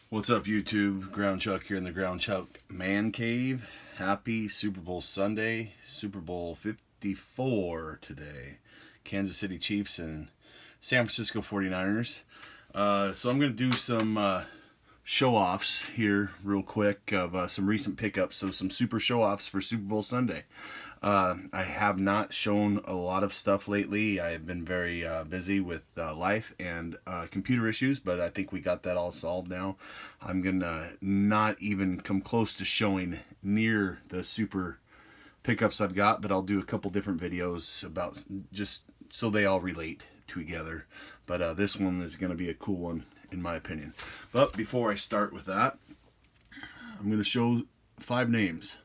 What's up, YouTube? Ground Chuck here in the Ground Chuck Man Cave. Happy Super Bowl Sunday. Super Bowl 54 today. Kansas City Chiefs and San Francisco 49ers. So I'm going to do some show-offs here real quick of some recent pickups. So some super show-offs for Super Bowl Sunday. I have not shown a lot of stuff lately. I have been very busy with life and computer issues, but I think we got that all solved now. I'm gonna not even come close to showing near the super pickups I've got, but I'll do a couple different videos about just so they all relate together. But this one is going to be a cool one in my opinion. But before I start with that, I'm going to show 5 names.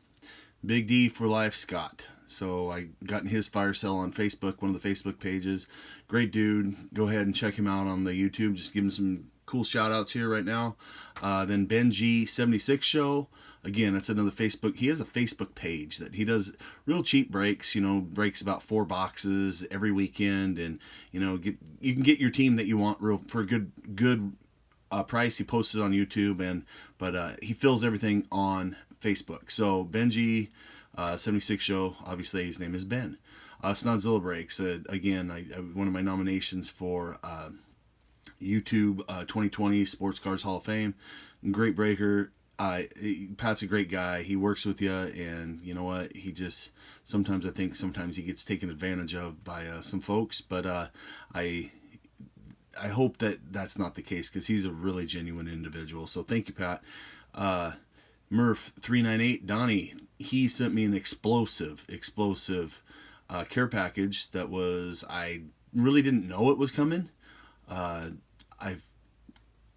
Big D for Life Scott. So I got in his fire sale on Facebook, one of the Facebook pages. Great dude. Go ahead and check him out on the YouTube. Just give him some cool shout outs here right now. Then Ben G 76 Show. Again, that's another Facebook. He has a Facebook page that he does real cheap breaks. Breaks about 4 boxes every weekend, and you can get your team that you want for a good price. He posts it on YouTube, but he fills everything on Facebook. So Benji 76 Show, obviously his name is Ben. Snodzilla Breaks, again, one of my nominations for YouTube 2020 Sports Cars Hall of Fame. Great breaker. Pat's a great guy. He works with you, and you know what? Sometimes I think he gets taken advantage of by some folks, but I hope that that's not the case, because he's a really genuine individual. So thank you, Pat. Murph398 Donnie, he sent me an explosive care package that I really didn't know it was coming.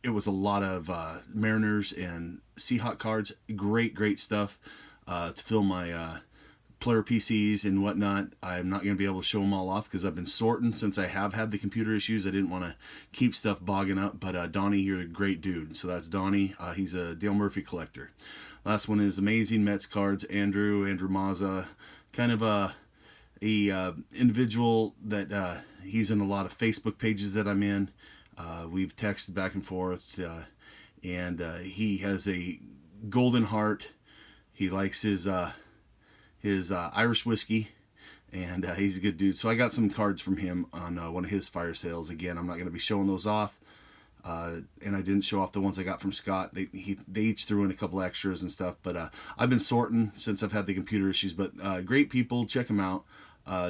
It was a lot of Mariners and Seahawk cards. Great stuff to fill my player PCs and whatnot. I'm not going to be able to show them all off because I've been sorting since I have had the computer issues. I didn't want to keep stuff bogging up, but Donnie, you're a great dude. So that's Donnie. He's a Dale Murphy collector. Last one is Amazing Mets cards. Andrew Mazza, kind of a individual that he's in a lot of Facebook pages that I'm in. We've texted back and forth, and he has a golden heart. He likes his Irish whiskey, and he's a good dude. So I got some cards from him on one of his fire sales. Again, I'm not going to be showing those off, and I didn't show off the ones I got from Scott. They each threw in a couple extras and stuff, but I've been sorting since I've had the computer issues. But great people, check them out.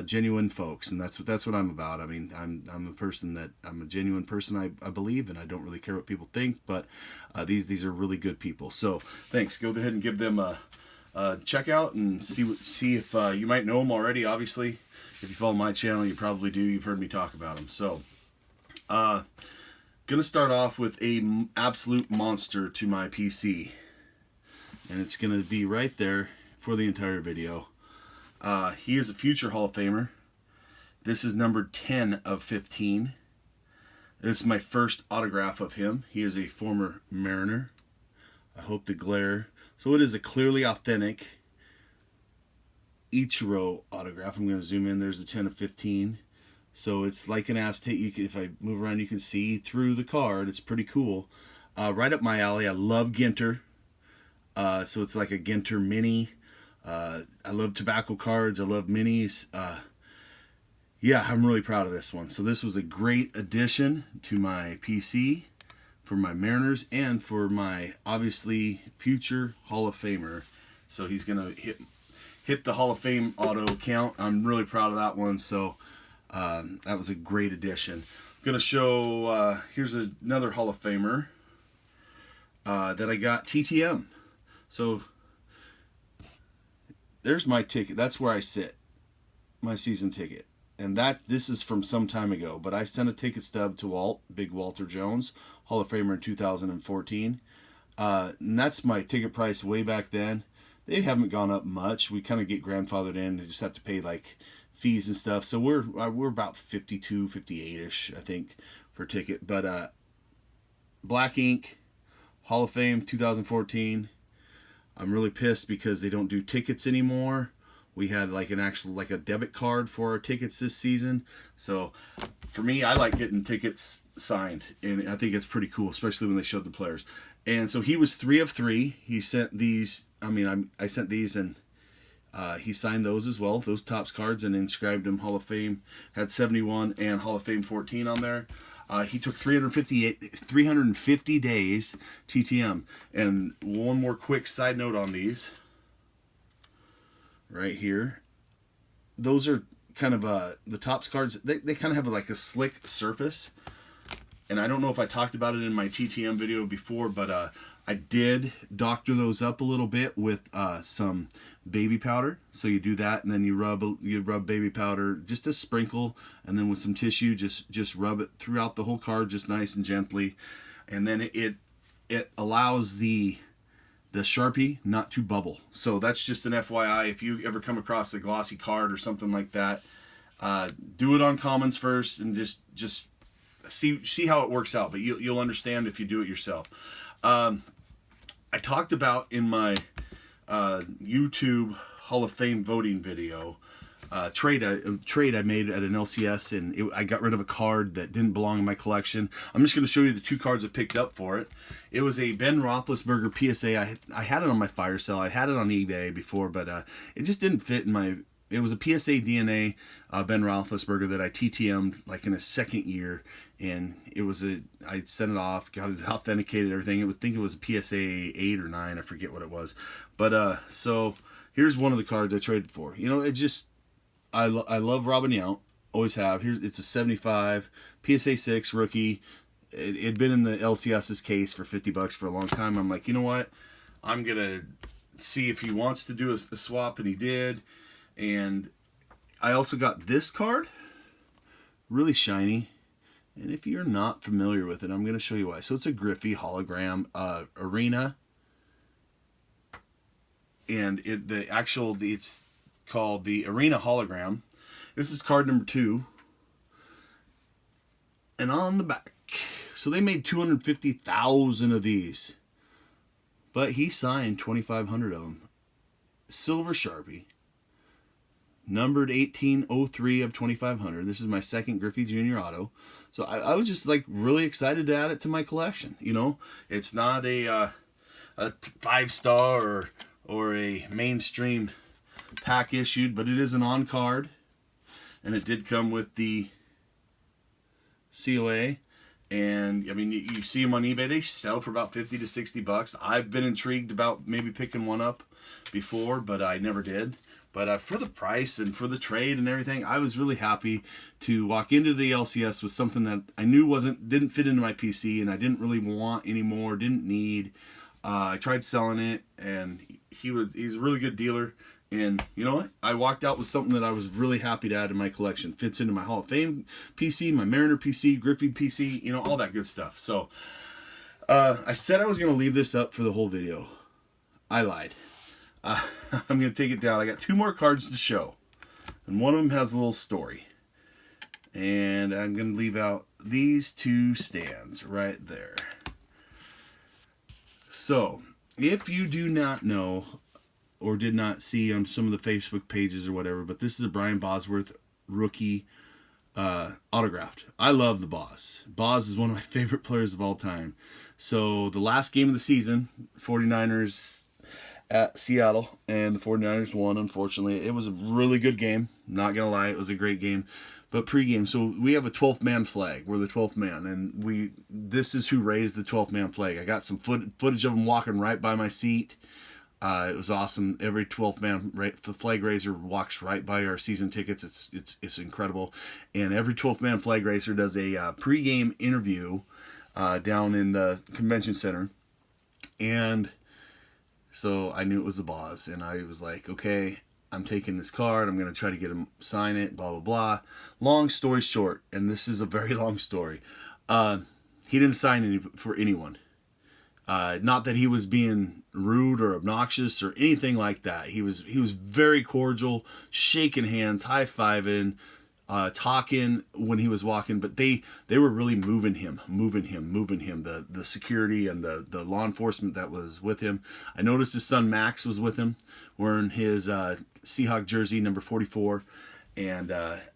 Genuine folks, and that's what I'm about. I mean, I'm a genuine person, I believe, and I don't really care what people think, but these are really good people. So thanks. Go ahead and give them a check out and see if you might know them already. Obviously, if you follow my channel, you probably do. You've heard me talk about them. So gonna start off with a absolute monster to my PC, and it's gonna be right there for the entire video. He is a future Hall of Famer. This is number 10 of 15. This is my first autograph of him. He is a former Mariner. I hope the glare. So it is a clearly authentic Ichiro autograph. I'm going to zoom in. There's a 10 of 15. So it's like an Aztec. If I move around, you can see through the card. It's pretty cool. Right up my alley. I love Ginter. So it's like a Ginter mini. I love tobacco cards. I love minis. Yeah, I'm really proud of this one. So this was a great addition to my PC for my Mariners and for my, obviously, future Hall of Famer. So he's going to hit the Hall of Fame auto count. I'm really proud of that one. So that was a great addition. I'm going to show, here's another Hall of Famer that I got, TTM. So there's my ticket. That's where I sit, my season ticket. And this is from some time ago, but I sent a ticket stub to Big Walter Jones, Hall of Famer in 2014. And that's my ticket price way back then. They haven't gone up much. We kind of get grandfathered in. You just have to pay like fees and stuff. So we're about 52, 58-ish, I think, for a ticket. But Black Ink, Hall of Fame 2014. I'm really pissed because they don't do tickets anymore. We had like an actual, like a debit card for our tickets this season. So for me, I like getting tickets signed, and I think it's pretty cool, especially when they showed the players. And so he was 3 of 3. He sent these. I mean, I sent these, and he signed those as well. Those Topps cards, and inscribed him Hall of Fame. Had 71 and Hall of Fame 14 on there. He took 350 days TTM. And one more quick side note on these. Right here. Those are kind of the Topps cards. They kind of have like a slick surface. And I don't know if I talked about it in my TTM video before, but I did doctor those up a little bit with some baby powder. So you do that, and then you rub baby powder, just a sprinkle, and then with some tissue, just rub it throughout the whole card, just nice and gently, and then it allows the Sharpie not to bubble. So that's just an FYI. If you ever come across a glossy card or something like that, do it on commons first, and just see how it works out. But you'll understand if you do it yourself. I talked about in my YouTube Hall of Fame voting video trade I made at an LCS, and I got rid of a card that didn't belong in my collection. I'm just going to show you the 2 cards I picked up for it. It was a Ben Roethlisberger PSA. I had it on my fire sale. I had it on eBay before, but it just didn't fit in my... It was a PSA DNA Ben Roethlisberger that I TTM'd like in a second year, and I sent it off, got it authenticated, everything. I think it was a PSA 8 or 9, I forget what it was. But so here's one of the cards I traded for. You know, it just, I love Robin Yount, always have. It's a 75 PSA 6 rookie. It'd been in the LCS's case for $50 for a long time. I'm like, you know what? I'm gonna see if he wants to do a swap, and he did. And I also got this card, really shiny, and if you're not familiar with it, I'm going to show you why. So it's a Griffey hologram Arena, and it's called the Arena hologram. This is card number 2, and on the back, so they made 250,000 of these, but he signed 2,500 of them. Silver Sharpie. Numbered 1803 of 2,500. This is my second Griffey Jr. auto. So I was just like really excited to add it to my collection. You know, it's not a 5-star or a mainstream pack issued, but it is an on card, and it did come with the COA. And I mean, you see them on eBay. They sell for about $50 to $60. I've been intrigued about maybe picking one up before, but I never did. But for the price and for the trade and everything, I was really happy to walk into the LCS with something that I knew didn't fit into my PC, and I didn't really want anymore, didn't need. I tried selling it, and he's a really good dealer. And you know what? I walked out with something that I was really happy to add to my collection. Fits into my Hall of Fame PC, my Mariner PC, Griffey PC, you know, all that good stuff. So I said I was going to leave this up for the whole video. I lied. I'm going to take it down. I got 2 more cards to show, and one of them has a little story. And I'm going to leave out these 2 stands right there. So, if you do not know or did not see on some of the Facebook pages or whatever, but this is a Brian Bosworth rookie autographed. I love the Boz. Boz is one of my favorite players of all time. So, the last game of the season, 49ers at Seattle, and the 49ers won, unfortunately. It was a really good game. Not going to lie, it was a great game. But pregame, so we have a 12th man flag. We're the 12th man, and this is who raised the 12th man flag. I got some footage of him walking right by my seat. It was awesome. Every 12th man the flag raiser walks right by our season tickets. It's incredible. And every 12th man flag raiser does a pregame interview down in the convention center. And so I knew it was the Boz, and I was like, okay, I'm taking this card. I'm going to try to get him sign it, blah, blah, blah. Long story short, and this is a very long story, he didn't sign for anyone. Not that he was being rude or obnoxious or anything like that. He was very cordial, shaking hands, high-fiving, talking when he was walking, but they were really moving him. The security and the law enforcement that was with him. I noticed his son Max was with him, wearing his Seahawk jersey, number 44. And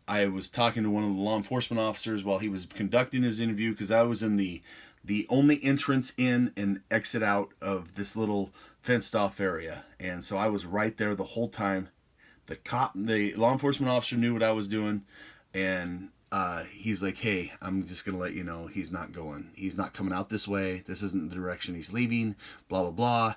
I was talking to one of the law enforcement officers while he was conducting his interview, because I was in the only entrance in and exit out of this little fenced off area. And so I was right there the whole time. The law enforcement officer knew what I was doing, and he's like, hey, I'm just going to let you know he's not coming out this way. This isn't the direction he's leaving, blah, blah, blah.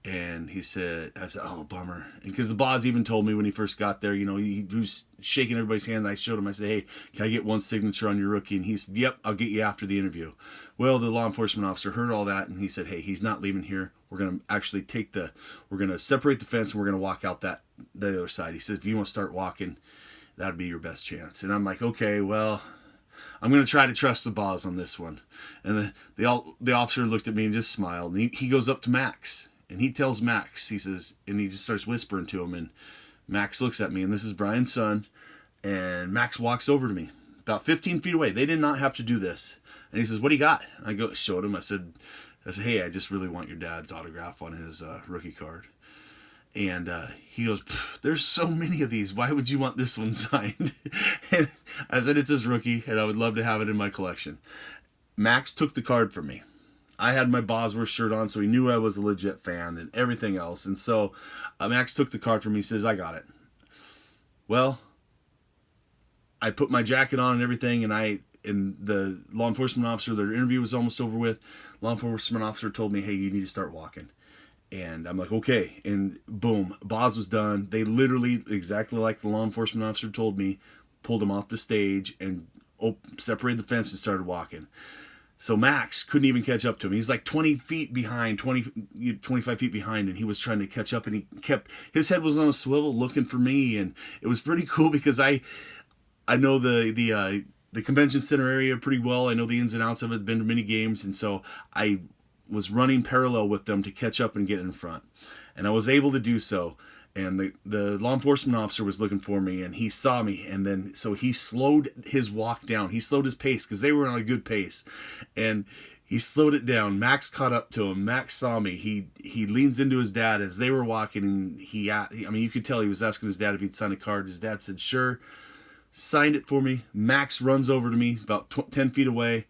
And I said, oh, bummer. And because the boss even told me when he first got there, he was shaking everybody's hand. And I showed him, I said, hey, can I get one signature on your rookie? And he said, yep, I'll get you after the interview. Well, the law enforcement officer heard all that, and he said, hey, he's not leaving here. We're going to actually we're going to separate the fence, and we're going to walk out the other side. He said, if you want to start walking, that'd be your best chance. And I'm like, okay, well, I'm going to try to trust the boss on this one. And the officer looked at me and just smiled. And he goes up to Max. And he tells Max, he says, and he just starts whispering to him. And Max looks at me, and this is Brian's son. And Max walks over to me, about 15 feet away. They did not have to do this. And he says, what do you got? And I showed him. I said, hey, I just really want your dad's autograph on his rookie card. And he goes, there's so many of these. Why would you want this one signed? And I said, it's his rookie, and I would love to have it in my collection. Max took the card from me. I had my Bosworth shirt on, so he knew I was a legit fan and everything else. And so Max took the card from me. He says, I got it. Well, I put my jacket on and everything, and the law enforcement officer, their interview was almost over with. Law enforcement officer told me, hey, you need to start walking. And I'm like, okay. And boom, Boz was done. They literally, exactly like the law enforcement officer told me, pulled him off the stage and separated the fence and started walking. So Max couldn't even catch up to him. He's like 20 feet behind, 25 feet behind, and he was trying to catch up, and his head was on a swivel looking for me. And it was pretty cool because I know the convention center area pretty well. I know the ins and outs of it, been to many games. And so I was running parallel with them to catch up and get in front. And I was able to do so. And the law enforcement officer was looking for me, and he saw me, and then so he slowed his walk down. He slowed his pace because they were on a good pace, and he slowed it down. Max caught up to him. Max saw me. He leans into his dad as they were walking, and you could tell he was asking his dad if he'd sign a card. His dad said, sure. Signed it for me. Max runs over to me about 10 feet away.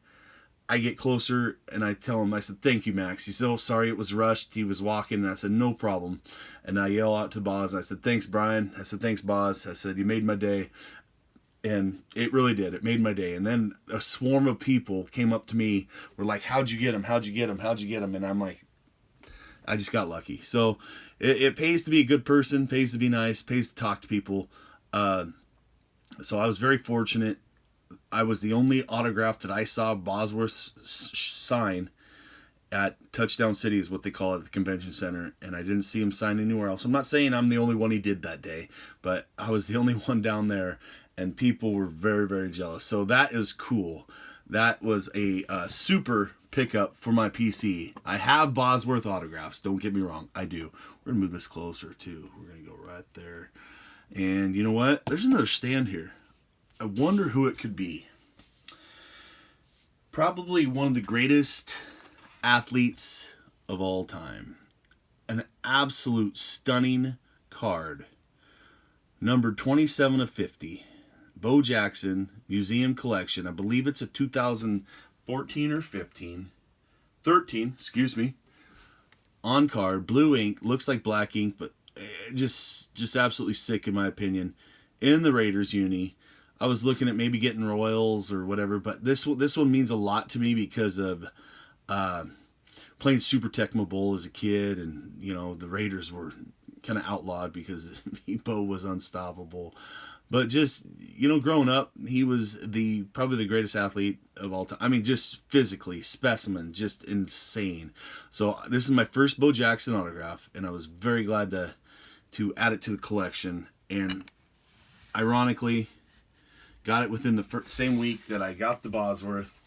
I get closer, and I tell him, I said, thank you, Max. He said, oh, sorry, it was rushed. He was walking, and I said, no problem. And I yell out to Boz, and I said, thanks, Brian. I said, thanks, Boz. I said, you made my day. And it really did. It made my day. And then a swarm of people came up to me, were like, how'd you get him? How'd you get him? How'd you get him? And I'm like, I just got lucky. So it pays to be a good person, pays to be nice, pays to talk to people. So I was very fortunate. I was the only autograph that I saw Bosworth sign at Touchdown City, is what they call it at the convention center, and I didn't see him sign anywhere else. I'm not saying I'm the only one he did that day, but I was the only one down there, and people were very, very jealous. So that is cool. That was a super pickup for my PC. I have Bosworth autographs, don't get me wrong, I do. We're going to move this closer too. We're going to go right there. And you know what? There's another stand here. I wonder who it could be. Probably one of the greatest athletes of all time. An absolute stunning card. Numbered 27 of 50. Bo Jackson Museum Collection. I believe it's a 2014 or 15. 13, excuse me. On card. Blue ink. Looks like black ink, but just absolutely sick in my opinion. In the Raiders uni. I was looking at maybe getting Royals or whatever, but this one means a lot to me because of playing Super Tecmo Bowl as a kid, and the Raiders were kind of outlawed because Bo was unstoppable. But just growing up, he was probably the greatest athlete of all time. I mean, just physically, specimen, just insane. So this is my first Bo Jackson autograph, and I was very glad to add it to the collection. And ironically, got it within the same week that I got the Bosworth.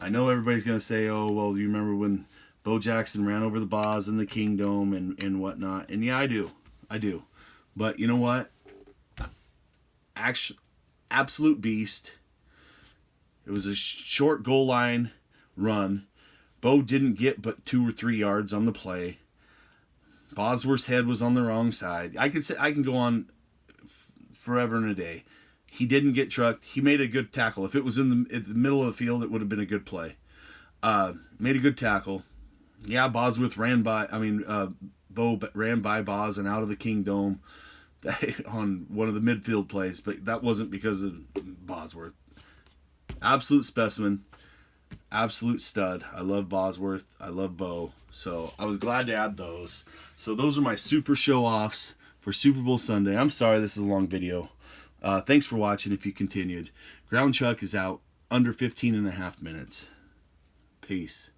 I know everybody's going to say, oh, well, you remember when Bo Jackson ran over the Boz in the Kingdome and whatnot. And yeah, I do. But you know what? Absolute beast. It was a short goal line run. Bo didn't get but 2 or 3 yards on the play. Bosworth's head was on the wrong side. I can go on forever and a day. He didn't get trucked. He made a good tackle. If it was in the middle of the field, it would have been a good play. Made a good tackle. Yeah, Bosworth ran by. Bo ran by Boz and out of the Kingdome on one of the midfield plays, but that wasn't because of Bosworth. Absolute specimen. Absolute stud. I love Bosworth. I love Bo. So I was glad to add those. So those are my super show-offs for Super Bowl Sunday. I'm sorry this is a long video. Thanks for watching if you continued. Ground Chuck is out under 15 and a half minutes. Peace.